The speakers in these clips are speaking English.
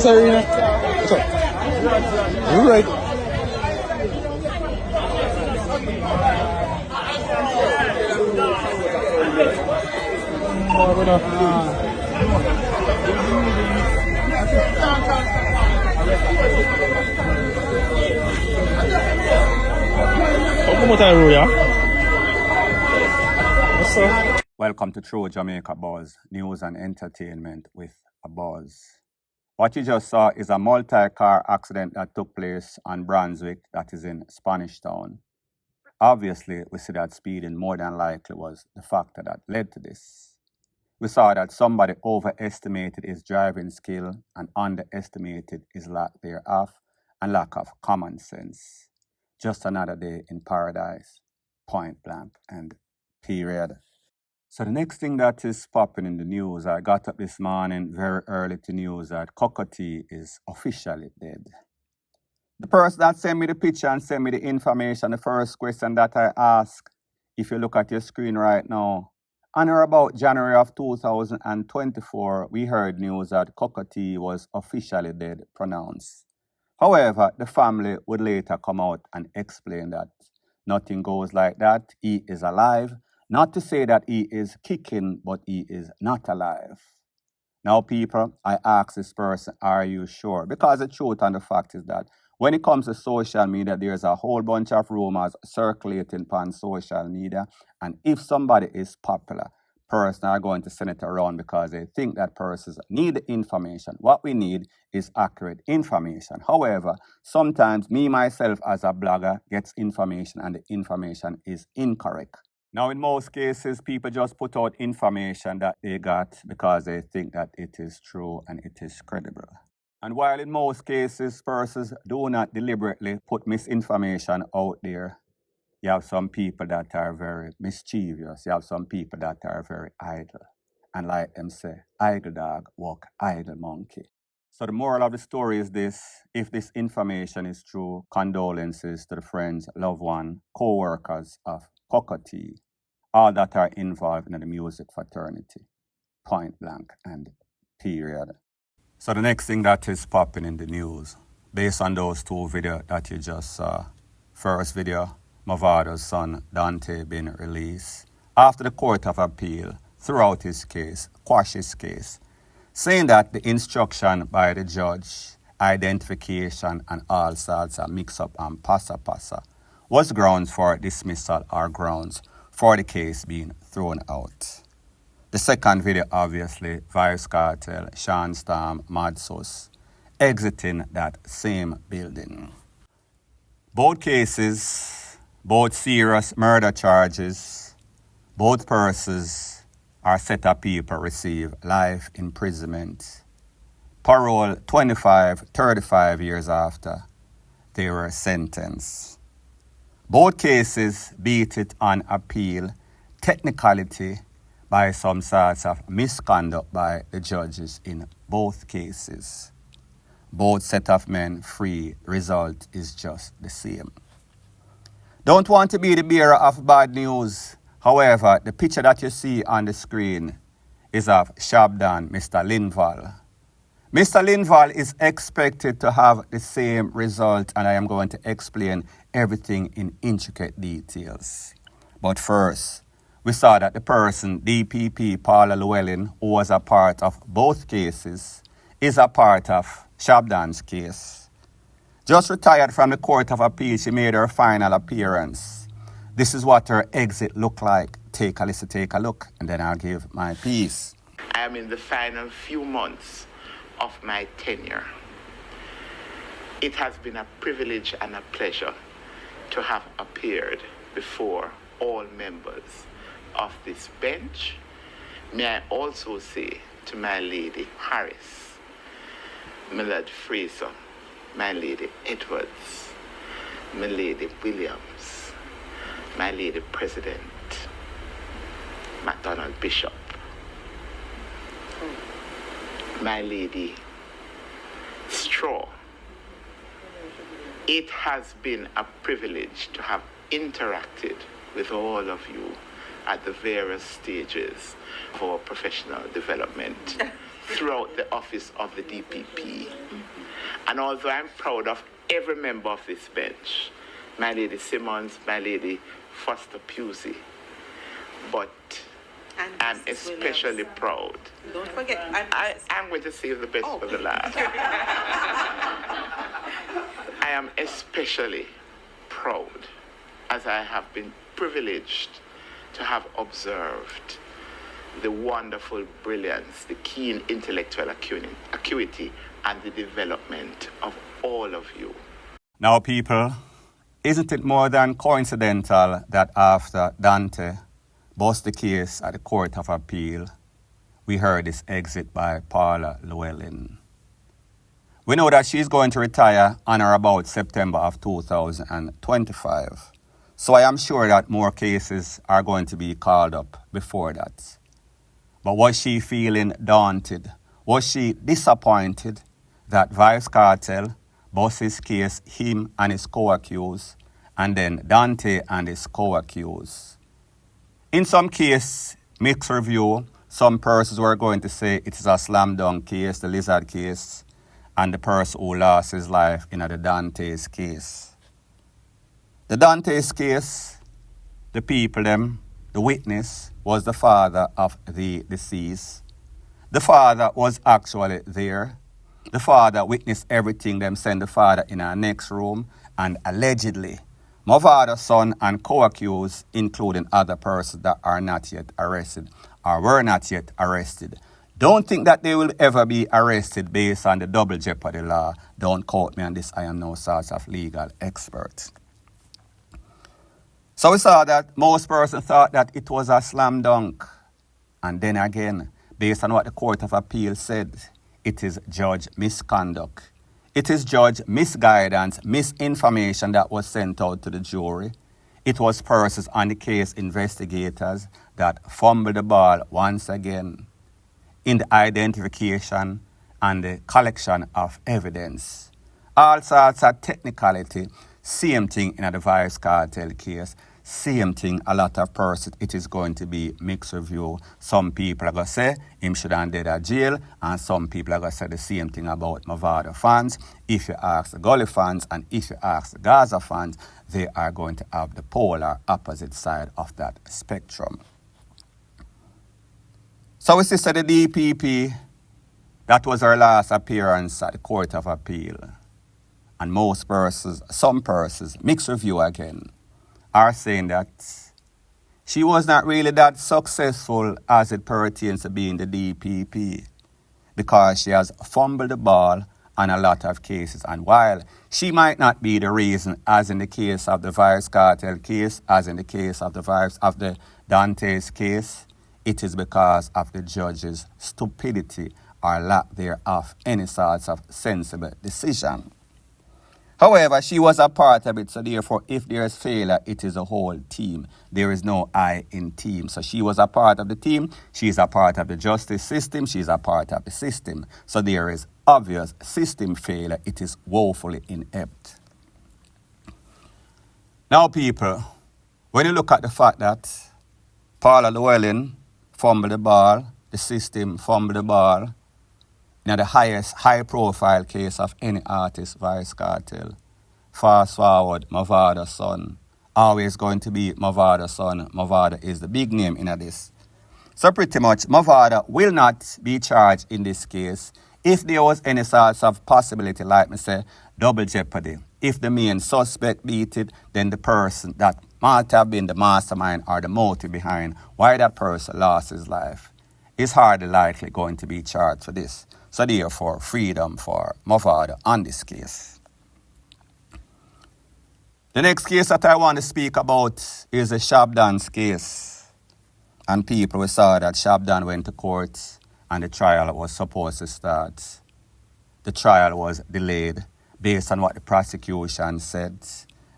Serena. What's up? You're right. Welcome to True Jamaica Buzz, news and entertainment with a buzz. What you just saw is a multi-car accident that took place on Brunswick, that is in Spanish Town. Obviously, we see that speeding more than likely was the factor that led to this. We saw that somebody overestimated his driving skill and underestimated his lack thereof and lack of common sense. Just another day in paradise, point blank and period. So the next thing that is popping in the news, I got up this morning very early to news that Cockatoo is officially dead. The person that sent me the picture and sent me the information, the first question that I ask, if you look at your screen right now, on or about January of 2024, we heard news that Cockatoo was officially dead, pronounced. However, the family would later come out and explain that nothing goes like that. He is alive. Not to say that he is kicking, but he is not alive. Now, people, I ask this person, are you sure? Because the truth and the fact is that when it comes to social media, there's a whole bunch of rumors circulating on social media. And if somebody is popular, person are going to send it around because they think that persons need the information. What we need is accurate information. However, sometimes me, myself, as a blogger, gets information and the information is incorrect. Now, in most cases, people just put out information that they got because they think that it is true and it is credible. And while in most cases, persons do not deliberately put misinformation out there, you have some people that are very mischievous. You have some people that are very idle. And like them say, idle dog, walk idle monkey. So the moral of the story is this: if this information is true, condolences to the friends, loved one, co-workers of Cockatoo, all that are involved in the music fraternity, point blank and period. So the next thing that is popping in the news, based on those two videos that you just saw, first video, Mavado's son Dante being released after the Court of Appeal throughout his case, quashed his case, saying that the instruction by the judge, identification and all sorts of mix-up and passa was grounds for dismissal or grounds for the case being thrown out. The second video, obviously, Vybz Kartel, Sean Storm, Mad Sauce, exiting that same building. Both cases, both serious murder charges, both persons are set of people receive life imprisonment. Parole 25, 35 years after they were sentenced. Both cases beat it on appeal, technicality by some sorts of misconduct by the judges in both cases. Both set of men free, result is just the same. Don't want to be the bearer of bad news. However, the picture that you see on the screen is of Shabdan, Mr. Linval. Mr. Linval is expected to have the same result, and I am going to explain everything in intricate details. But first, we saw that the person, DPP Paula Llewellyn, who was a part of both cases, is a part of Shabdan's case. Just retired from the Court of Appeal, she made her final appearance. This is what her exit looked like. Take a listen, take a look, and then I'll give my piece. I am in the final few months of my tenure. It has been a privilege and a pleasure to have appeared before all members of this bench. May I also say to my lady Harris, my lord Fraser, my lady Edwards, my lady Williams, my lady President, McDonald Bishop, my lady Straw. It has been a privilege to have interacted with all of you at the various stages of our professional development throughout the office of the DPP And although I'm proud of every member of this bench, my Lady Simmons, my Lady Foster Pusey, but I'm especially proud. Don't forget, I'm going to save the best for the last. I am especially proud, as I have been privileged to have observed the wonderful brilliance, the keen intellectual acuity, and the development of all of you. Now, people, isn't it more than coincidental that after Dante bust the case at the Court of Appeal, we heard this exit by Paula Llewellyn? We know that she's going to retire on or about September of 2025. So I am sure that more cases are going to be called up before that. But was she feeling daunted? Was she disappointed that Vybz Kartel bust his case, him and his co-accused, and then Dante and his co-accused? In some case, mixed review, some persons were going to say it is a slam dunk case, the Lizard case, and the person who lost his life in the Dante's case. The Dante's case, the people them, the witness was the father of the deceased. The father was actually there. The father witnessed everything. Them sent the father in our next room, and allegedly, Mavada's son and co-accused, including other persons that are not yet arrested or were not yet arrested, don't think that they will ever be arrested based on the double jeopardy law. Don't quote me on this. I am no sort of legal expert. So we saw that most persons thought that it was a slam dunk. And then again, based on what the Court of Appeal said, it is judge misconduct. It is judge misguidance, misinformation that was sent out to the jury. It was persons on the case investigators that fumbled the ball once again in the identification and the collection of evidence. All sorts of technicality, same thing in the Vybz Kartel case, same thing a lot of persons, it is going to be mixed review. Some people are going to say him should have dead at jail, and some people are going to say the same thing about Mavado fans. If you ask the Gully fans and if you ask the Gaza fans, they are going to have the polar opposite side of that spectrum. So we see the DPP, that was her last appearance at the Court of Appeal. And most persons, some persons, mixed review again, are saying that she was not really that successful as it pertains to being the DPP, because she has fumbled the ball on a lot of cases. And while she might not be the reason, as in the case of the Vybz Kartel case, as in the case of the Dante's case, it is because of the judge's stupidity or lack thereof any sorts of sensible decision. However, she was a part of it, so therefore, if there is failure, it is a whole team. There is no I in team. So she was a part of the team, she is a part of the justice system, she is a part of the system. So there is obvious system failure, it is woefully inept. Now, people, when you look at the fact that Paula Llewellyn fumbled the ball, the system fumbled the ball, in the highest high-profile case of any artist, Vybz Kartel. Fast forward, Mavada's son. Always going to be Mavada's son. Mavada is the big name in this. So pretty much, Mavada will not be charged in this case. If there was any sorts of possibility, like me say, double jeopardy. If the main suspect beat it, then the person that might have been the mastermind or the motive behind why that person lost his life is hardly likely going to be charged for this. So therefore, freedom for Mavada on this case. The next case that I want to speak about is the Shabdan's case. And people, we saw that Shabdan went to court and the trial was supposed to start. The trial was delayed based on what the prosecution said.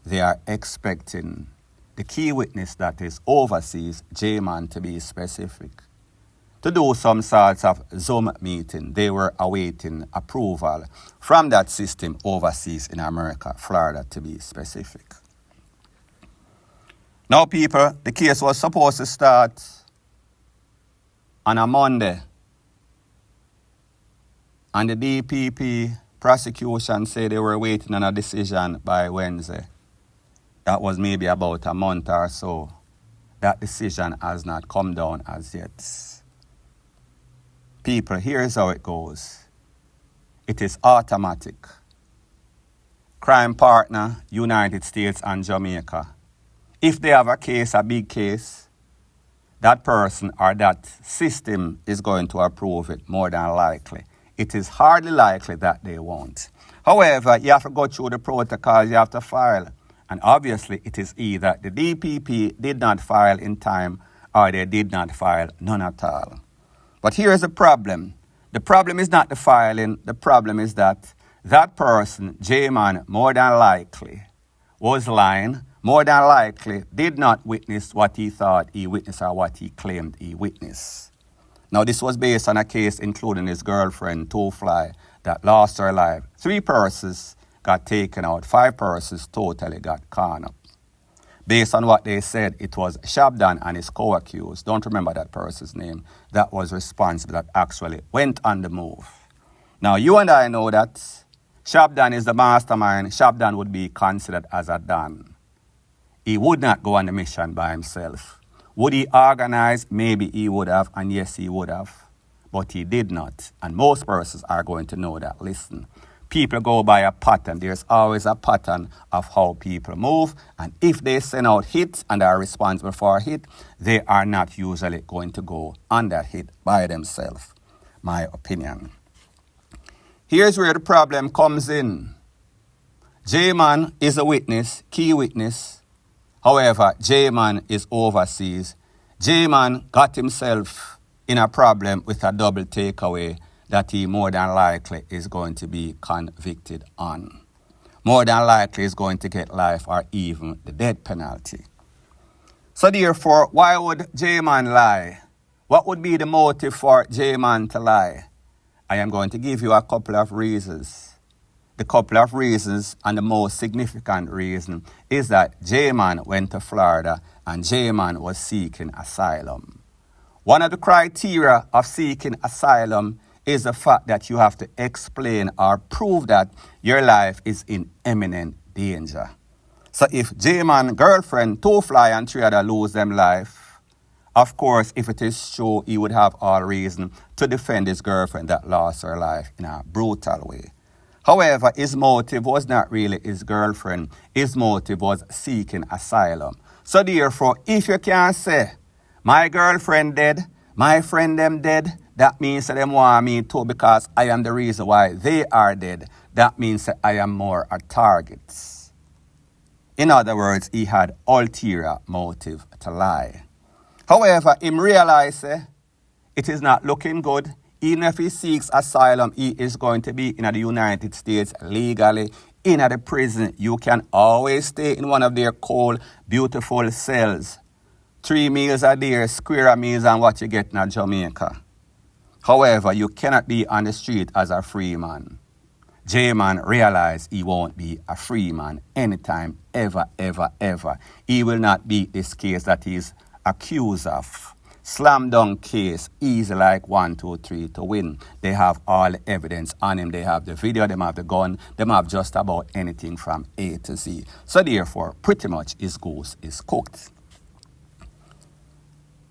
They are expecting the key witness, that is overseas, J-Man to be specific, to do some sorts of Zoom meeting. They were awaiting approval from that system overseas in America, Florida to be specific. Now, people, the case was supposed to start on a Monday. And the DPP Prosecution say they were waiting on a decision by Wednesday. That was maybe about a month or so. That decision has not come down as yet. People, here's how it goes. It is automatic. Crime partner, United States and Jamaica. If they have a case, a big case, that person or that system is going to approve it more than likely. It is hardly likely that they won't. However, you have to go through the protocols, you have to file. And obviously, it is either the DPP did not file in time or they did not file none at all. But here's the problem. The problem is not the filing. The problem is that that person, J-Man, more than likely was lying, more than likely did not witness what he thought he witnessed or what he claimed he witnessed. Now, this was based on a case including his girlfriend, Fly, that lost her life. 3 persons got taken out. 5 persons totally got caught up. Based on what they said, it was Shabdan and his co-accused, don't remember that person's name, that was responsible, that actually went on the move. Now, you and I know that Shabdan is the mastermind. Shabdan would be considered as a Don. He would not go on the mission by himself. Would he organize? Maybe he would have, and yes, he would have. But he did not. And most persons are going to know that. Listen, people go by a pattern. There's always a pattern of how people move. And if they send out hits and are responsible for a hit, they are not usually going to go on that hit by themselves. My opinion. Here's where the problem comes in. J-Man is a witness, key witness. However, J-Man is overseas. J-Man got himself in a problem with a double takeaway that he more than likely is going to be convicted on. More than likely is going to get life or even the death penalty. So therefore, why would J-Man lie? What would be the motive for J-Man to lie? I am going to give you a couple of reasons. The couple of reasons, and the most significant reason, is that J-Man went to Florida and J-Man was seeking asylum. One of the criteria of seeking asylum is the fact that you have to explain or prove that your life is in imminent danger. So if J-Man girlfriend, Fly and 3 others lose them life, of course, if it is true, he would have all reason to defend his girlfriend that lost her life in a brutal way. However, his motive was not really his girlfriend. His motive was seeking asylum. So therefore, if you can say, my girlfriend dead, my friend them dead, that means that them want me too because I am the reason why they are dead. That means that I am more a target. In other words, he had ulterior motive to lie. However, him realize it is not looking good. Even if he seeks asylum, he is going to be in the United States legally. In the prison, you can always stay in one of their cold, beautiful cells. 3 meals a day, square meals and what you get in Jamaica. However, you cannot be on the street as a free man. J-Man realized he won't be a free man anytime, ever, ever, ever. He will not beat this case that he's accused of. Slam dunk case, easy like 1, 2, 3 to win. They have all the evidence on him. They have the video, they have the gun, they have just about anything from A to Z. So therefore, pretty much his goose is cooked.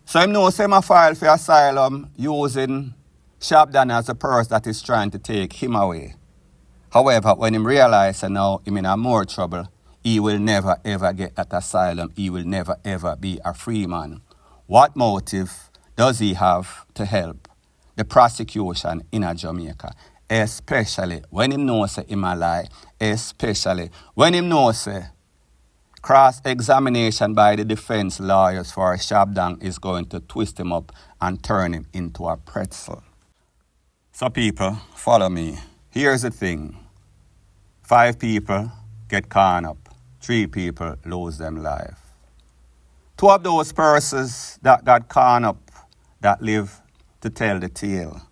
So him knows him a file for asylum using Shabdan as a person that is trying to take him away. However, when him realize now him in more trouble, he will never ever get that asylum. He will never ever be a free man. What motive does he have to help the prosecution in Jamaica? Especially when him knows him a lie. Especially when him knows cross-examination by the defense lawyers for Shabdan is going to twist him up and turn him into a pretzel. So people, follow me. Here's the thing. 5 people get caught up. 3 people lose them life. 2 of those persons that got caught up, that live to tell the tale,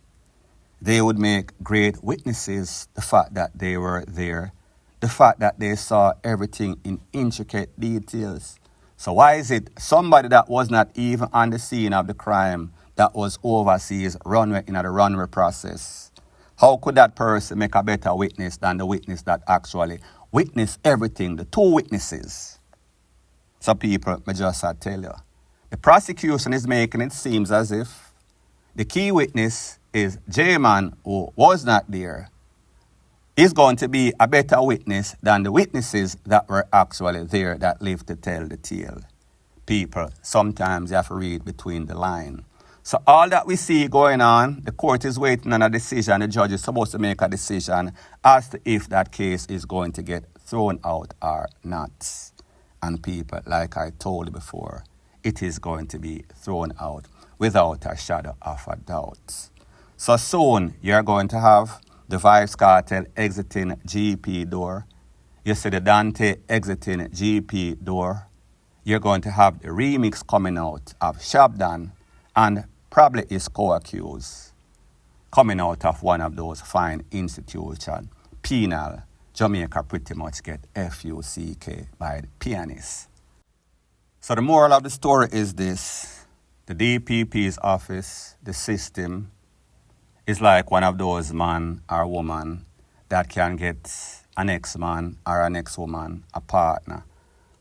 they would make great witnesses. The fact that they were there, the fact that they saw everything in intricate details. So why is it somebody that was not even on the scene of the crime, that was overseas, in the runway process, How could that person make a better witness than the witness that actually witnessed everything, the two witnesses? So people, I just tell you, the prosecution is making it seem as if the key witness is J-Man, who was not there, is going to be a better witness than the witnesses that were actually there that lived to tell the tale. People, sometimes you have to read between the lines. So all that we see going on, the court is waiting on a decision. The judge is supposed to make a decision as to if that case is going to get thrown out or not. And people, like I told you before, it is going to be thrown out without a shadow of a doubt. So soon, you're going to have the Vibes Cartel exiting GP door. You see the Dante exiting GP door. You're going to have the remix coming out of Shabdan and probably his co-accused coming out of one of those fine institutions. Penal, Jamaica pretty much get FUCK by the pianist. So the moral of the story is this. The DPP's office, the system, is like one of those man or woman that can get an ex-man or an ex-woman a partner.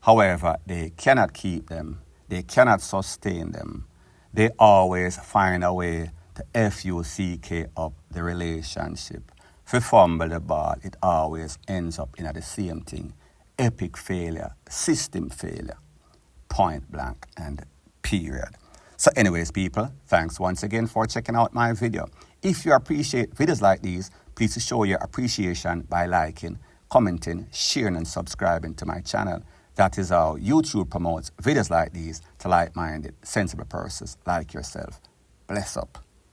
However, they cannot keep them. They cannot sustain them. They always find a way to FUCK up the relationship. If you fumble the ball, it always ends up in the same thing. Epic failure, system failure, point blank and period. So anyways, people, thanks once again for checking out my video. If you appreciate videos like these, please show your appreciation by liking, commenting, sharing and subscribing to my channel. That is how YouTube promotes videos like these to like-minded, sensible persons like yourself. Bless up.